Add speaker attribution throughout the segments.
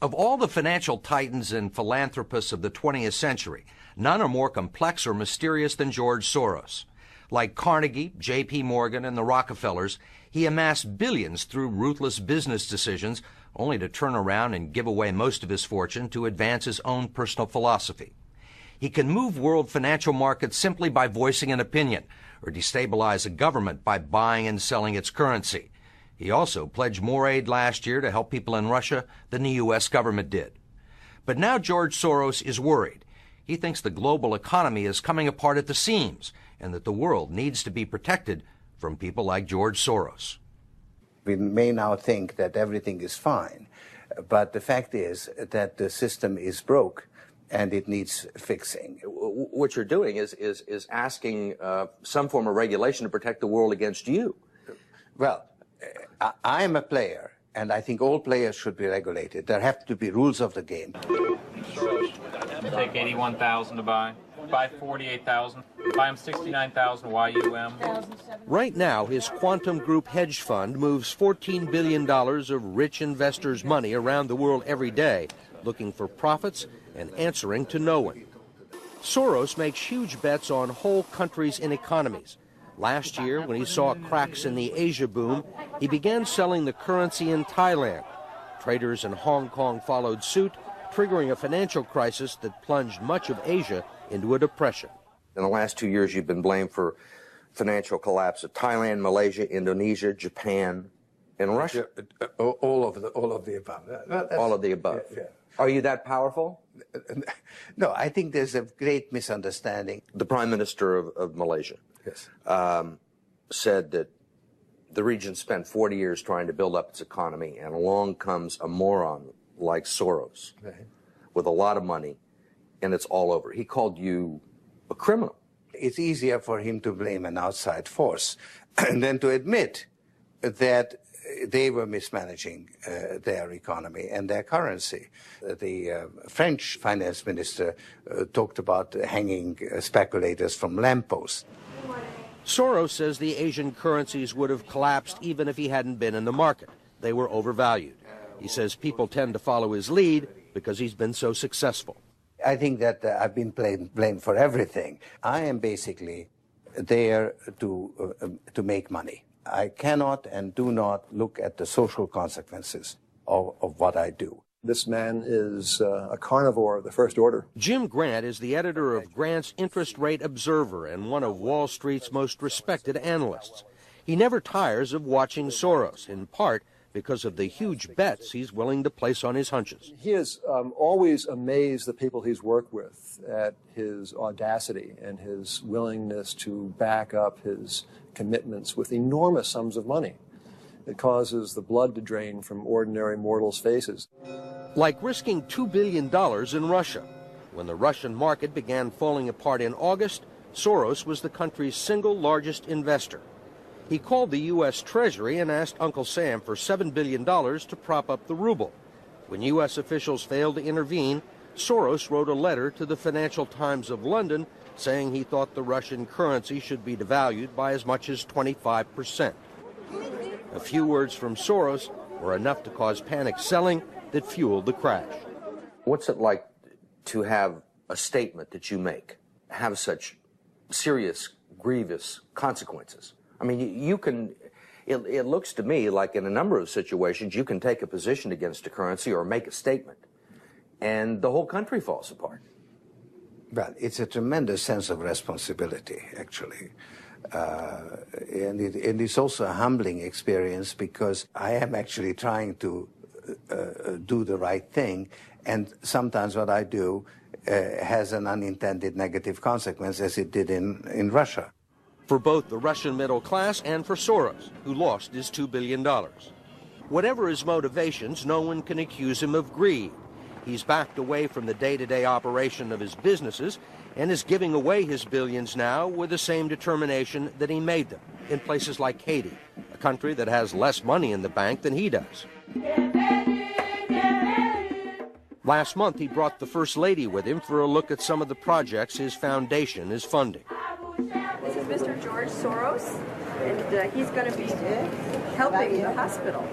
Speaker 1: Of all the financial titans and philanthropists of the 20th century, none are more complex or mysterious than George Soros. Like Carnegie, J.P. Morgan, and the Rockefellers, he amassed billions through ruthless business decisions, only to turn around and give away most of his fortune to advance his own personal philosophy. He can move world financial markets simply by voicing an opinion, or destabilize a government by buying and selling its currency. He also pledged more aid last year to help people in Russia than the U.S. government did. But now George Soros is worried. He thinks the global economy is coming apart at the seams and that the world needs to be protected from people like George Soros.
Speaker 2: We may now think that everything is fine, but the fact is that the system is broke and it needs fixing.
Speaker 1: What you're doing is asking some form of regulation to protect the world against you.
Speaker 2: Well, I am a player, and I think all players should be regulated. There have to be rules of the game.
Speaker 3: Take 81,000 to buy. Buy 48,000. Buy him 69,000 YUM.
Speaker 1: Right now, his Quantum Group hedge fund moves $14 billion of rich investors' money around the world every day, looking for profits and answering to no one. Soros makes huge bets on whole countries and economies. Last year, when he saw cracks in the Asia boom, he began selling the currency in Thailand. Traders in Hong Kong followed suit, triggering a financial crisis that plunged much of Asia into a depression.
Speaker 4: In the last 2 years, you've been blamed for financial collapse of Thailand, Malaysia, Indonesia, Japan, and Russia.
Speaker 2: All of the above.
Speaker 4: All of the above.
Speaker 2: Yeah.
Speaker 4: Are you that powerful?
Speaker 2: No, I think there's a great misunderstanding.
Speaker 4: The Prime Minister of Malaysia said that the region spent 40 years trying to build up its economy, and along comes a moron like Soros with a lot of money, and it's all over. He called you a criminal.
Speaker 2: It's easier for him to blame an outside force than to admit that they were mismanaging their economy and their currency. The French finance minister talked about hanging speculators from lampposts.
Speaker 1: Soros says the Asian currencies would have collapsed even if he hadn't been in the market. They were overvalued. He says people tend to follow his lead because he's been so successful.
Speaker 2: I think that I've been blamed for everything. I am basically there to make money. I cannot and do not look at the social consequences of what I do.
Speaker 5: This man is a carnivore of the first order.
Speaker 1: Jim Grant is the editor of Grant's Interest Rate Observer and one of Wall Street's most respected analysts. He never tires of watching Soros, in part because of the huge bets he's willing to place on his hunches.
Speaker 5: He has always amazed the people he's worked with at his audacity and his willingness to back up his commitments with enormous sums of money. It causes the blood to drain from ordinary mortals' faces.
Speaker 1: Like risking $2 billion in Russia. When the Russian market began falling apart in August, Soros was the country's single largest investor. He called the U.S. Treasury and asked Uncle Sam for $7 billion to prop up the ruble. When U.S. officials failed to intervene, Soros wrote a letter to the Financial Times of London saying he thought the Russian currency should be devalued by as much as 25%. A few words from Soros were enough to cause panic selling that fueled the crash.
Speaker 4: What's it like to have a statement that you make have such serious, grievous consequences? I mean, you can, it looks to me like in a number of situations you can take a position against a currency or make a statement, and the whole country falls apart.
Speaker 2: Well, it's a tremendous sense of responsibility, actually. And it's also a humbling experience because I am actually trying to do the right thing, and sometimes what I do has an unintended negative consequence, as it did in Russia.
Speaker 1: For both the Russian middle class and for Soros, who lost his $2 billion. Whatever his motivations, no one can accuse him of greed. He's backed away from the day-to-day operation of his businesses and is giving away his billions now with the same determination that he made them in places like Haiti, a country that has less money in the bank than he does. Last month, he brought the First Lady with him for a look at some of the projects his foundation is funding.
Speaker 6: This is Mr. George Soros, and he's going to be helping the hospital.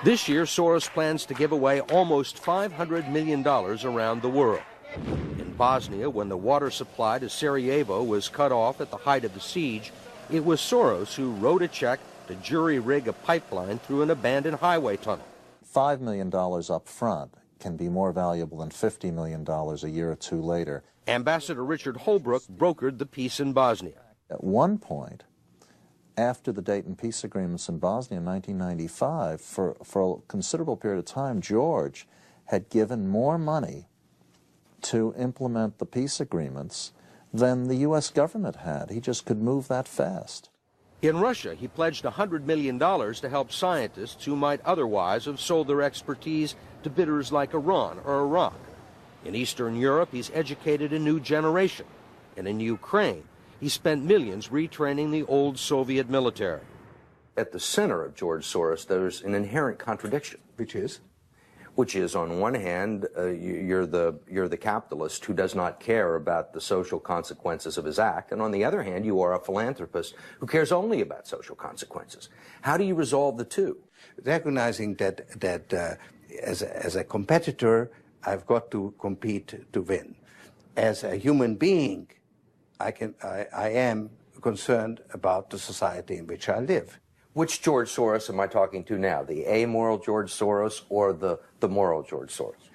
Speaker 1: This year, Soros plans to give away almost $500 million around the world. In Bosnia, when the water supply to Sarajevo was cut off at the height of the siege, it was Soros who wrote a check to jury-rig a pipeline through an abandoned highway tunnel.
Speaker 7: $5 million up front can be more valuable than $50 million a year or two later.
Speaker 1: Ambassador Richard Holbrooke brokered the peace in Bosnia.
Speaker 7: At one point, after the Dayton peace agreements in Bosnia in 1995, for a considerable period of time, George had given more money to implement the peace agreements than the U.S. government had. He just could move that fast.
Speaker 1: In Russia, he pledged $100 million to help scientists who might otherwise have sold their expertise to bidders like Iran or Iraq. In Eastern Europe, he's educated a new generation. And in Ukraine, he spent millions retraining the old Soviet military.
Speaker 4: At the center of George Soros, there's an inherent contradiction.
Speaker 2: Which is?
Speaker 4: Which is, on one hand, you're the capitalist who does not care about the social consequences of his act, and on the other hand, you are a philanthropist who cares only about social consequences. How do you resolve the two?
Speaker 2: Recognizing that as a competitor, I've got to compete to win. As a human being, I am concerned about the society in which I live.
Speaker 4: Which George Soros am I talking to now? The amoral George Soros or the moral George Soros?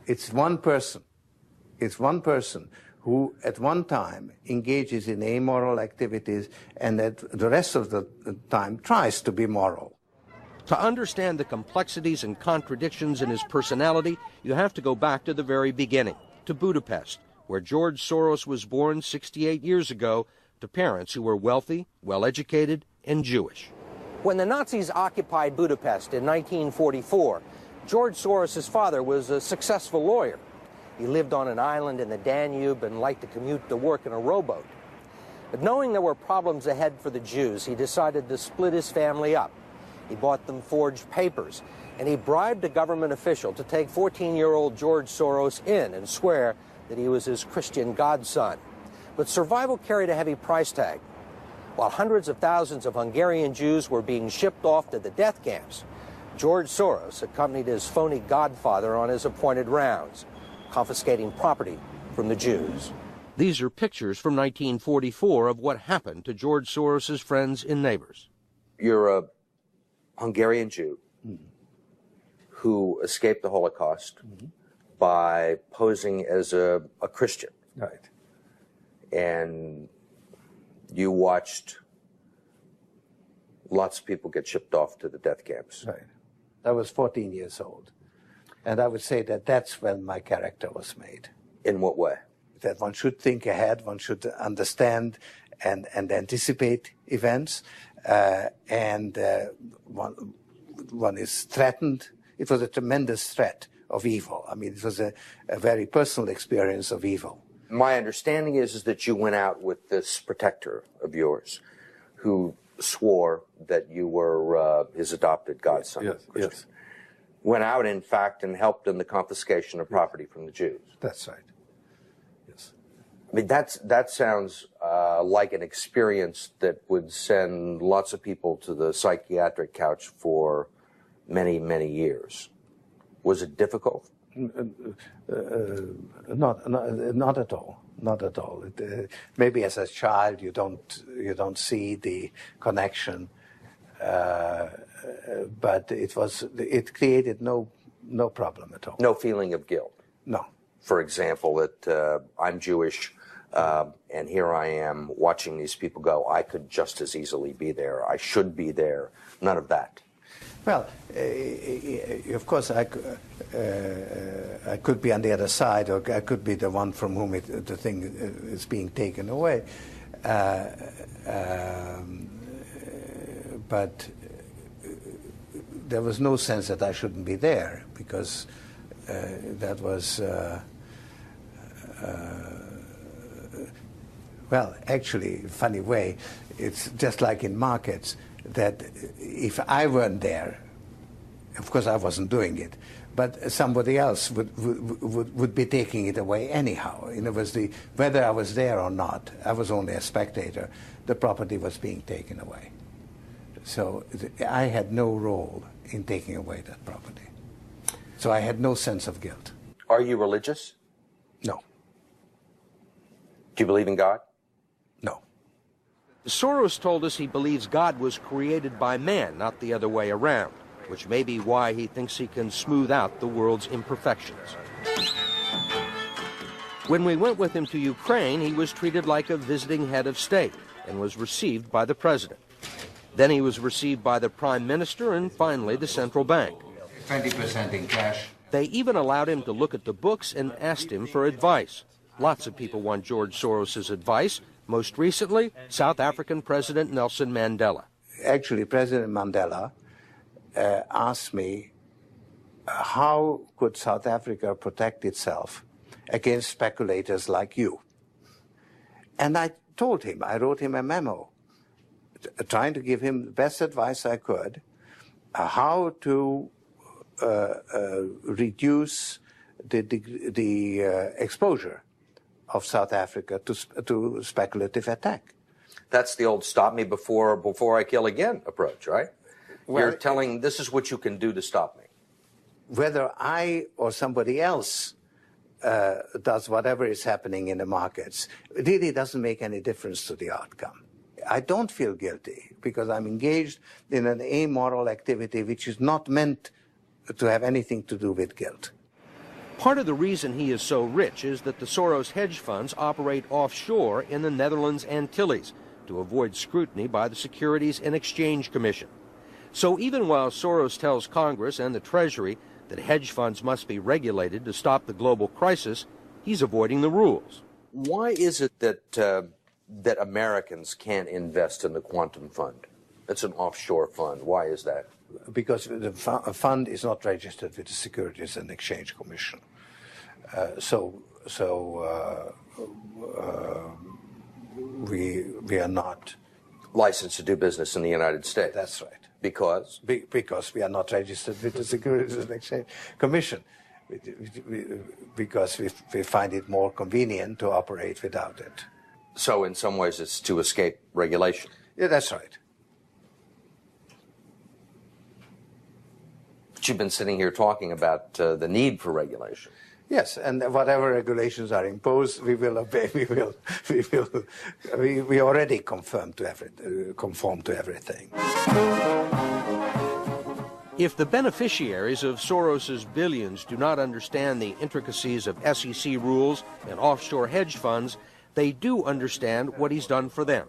Speaker 2: It's one person. It's one person who at one time engages in amoral activities and at the rest of the time tries to be moral.
Speaker 1: To understand the complexities and contradictions in his personality, you have to go back to the very beginning, to Budapest, where George Soros was born 68 years ago to parents who were wealthy, well-educated, and Jewish. When the Nazis occupied Budapest in 1944, George Soros' father was a successful lawyer. He lived on an island in the Danube and liked to commute to work in a rowboat. But knowing there were problems ahead for the Jews, he decided to split his family up. He bought them forged papers, and he bribed a government official to take 14-year-old George Soros in and swear that he was his Christian godson. But survival carried a heavy price tag. While hundreds of thousands of Hungarian Jews were being shipped off to the death camps, George Soros accompanied his phony godfather on his appointed rounds, confiscating property from the Jews. These are pictures from 1944 of what happened to George Soros's friends and neighbors.
Speaker 4: You're a Hungarian Jew who escaped the Holocaust by posing as a Christian.
Speaker 2: Right.
Speaker 4: And you watched lots of people get shipped off to the death camps.
Speaker 2: Right. I was 14 years old. And I would say that that's when my character was made.
Speaker 4: In what way?
Speaker 2: That one should think ahead, one should understand and anticipate events, and one is threatened. It was a tremendous threat of evil. I mean, it was a very personal experience of evil.
Speaker 4: My understanding is that you went out with this protector of yours who swore that you were his adopted godson.
Speaker 2: Yes, yes.
Speaker 4: Went out, in fact, and helped in the confiscation of property from the Jews.
Speaker 2: That's right. Yes.
Speaker 4: I mean, that sounds like an experience that would send lots of people to the psychiatric couch for many, many years. Was it difficult?
Speaker 2: Not at all. Not at all. Maybe as a child you don't see the connection, but it created no problem at all.
Speaker 4: No feeling of guilt.
Speaker 2: No.
Speaker 4: For example, that I'm Jewish, and here I am watching these people go. I could just as easily be there. I should be there. None of that.
Speaker 2: Well, of course, I could be on the other side, or I could be the one from whom the thing is being taken away. But there was no sense that I shouldn't be there, because that was, well, actually, funny way, it's just like in markets, that if I weren't there, of course I wasn't doing it, but somebody else would be taking it away anyhow. In other words, whether I was there or not, I was only a spectator, the property was being taken away. So I had no role in taking away that property. So I had no sense of guilt.
Speaker 4: Are you religious?
Speaker 2: No.
Speaker 4: Do you believe in God?
Speaker 2: No.
Speaker 1: Soros told us he believes God was created by man, not the other way around, which may be why he thinks he can smooth out the world's imperfections. When we went with him to Ukraine, he was treated like a visiting head of state and was received by the president. Then he was received by the prime minister and finally the central bank.
Speaker 2: 20% in cash.
Speaker 1: They even allowed him to look at the books and asked him for advice. Lots of people want George Soros's advice. Most recently, South African President Nelson Mandela.
Speaker 2: Actually, President Mandela asked me, how could South Africa protect itself against speculators like you? And I told him, I wrote him a memo, trying to give him the best advice I could, how to reduce the exposure of South Africa to speculative attack.
Speaker 4: That's the old stop me before I kill again approach, right?
Speaker 2: Well,
Speaker 4: you're telling this is what you can do to stop me.
Speaker 2: Whether I or somebody else does whatever is happening in the markets, it really doesn't make any difference to the outcome. I don't feel guilty because I'm engaged in an amoral activity which is not meant to have anything to do with guilt.
Speaker 1: Part of the reason he is so rich is that the Soros hedge funds operate offshore in the Netherlands Antilles to avoid scrutiny by the Securities and Exchange Commission. So even while Soros tells Congress and the Treasury that hedge funds must be regulated to stop the global crisis, he's avoiding the rules.
Speaker 4: Why is it that Americans can't invest in the quantum fund? It's an offshore fund. Why is that?
Speaker 2: Because the fund is not registered with the Securities and Exchange Commission. We are not
Speaker 4: licensed to do business in the United States.
Speaker 2: That's right.
Speaker 4: Because?
Speaker 2: Because we are not registered with the Securities and Exchange Commission. Because we find it more convenient to operate without it.
Speaker 4: So in some ways it's to escape regulation.
Speaker 2: Yeah, that's right.
Speaker 4: But you've been sitting here talking about the need for regulation.
Speaker 2: Yes, and whatever regulations are imposed, we will obey. We already conform to everything.
Speaker 1: If the beneficiaries of Soros's billions do not understand the intricacies of SEC rules and offshore hedge funds, they do understand what he's done for them.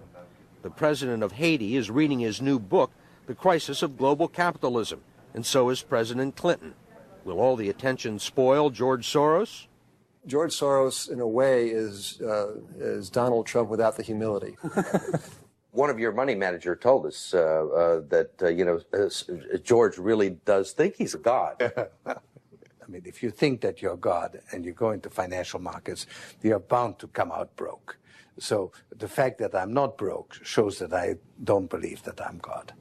Speaker 1: The president of Haiti is reading his new book, The Crisis of Global Capitalism, and so is President Clinton. Will all the attention spoil George Soros?
Speaker 5: George Soros, in a way, is Donald Trump without the humility.
Speaker 4: One of your money managers told us that George really does think he's a god.
Speaker 2: I mean, if you think that you're God and you go into financial markets, you're bound to come out broke. So the fact that I'm not broke shows that I don't believe that I'm God.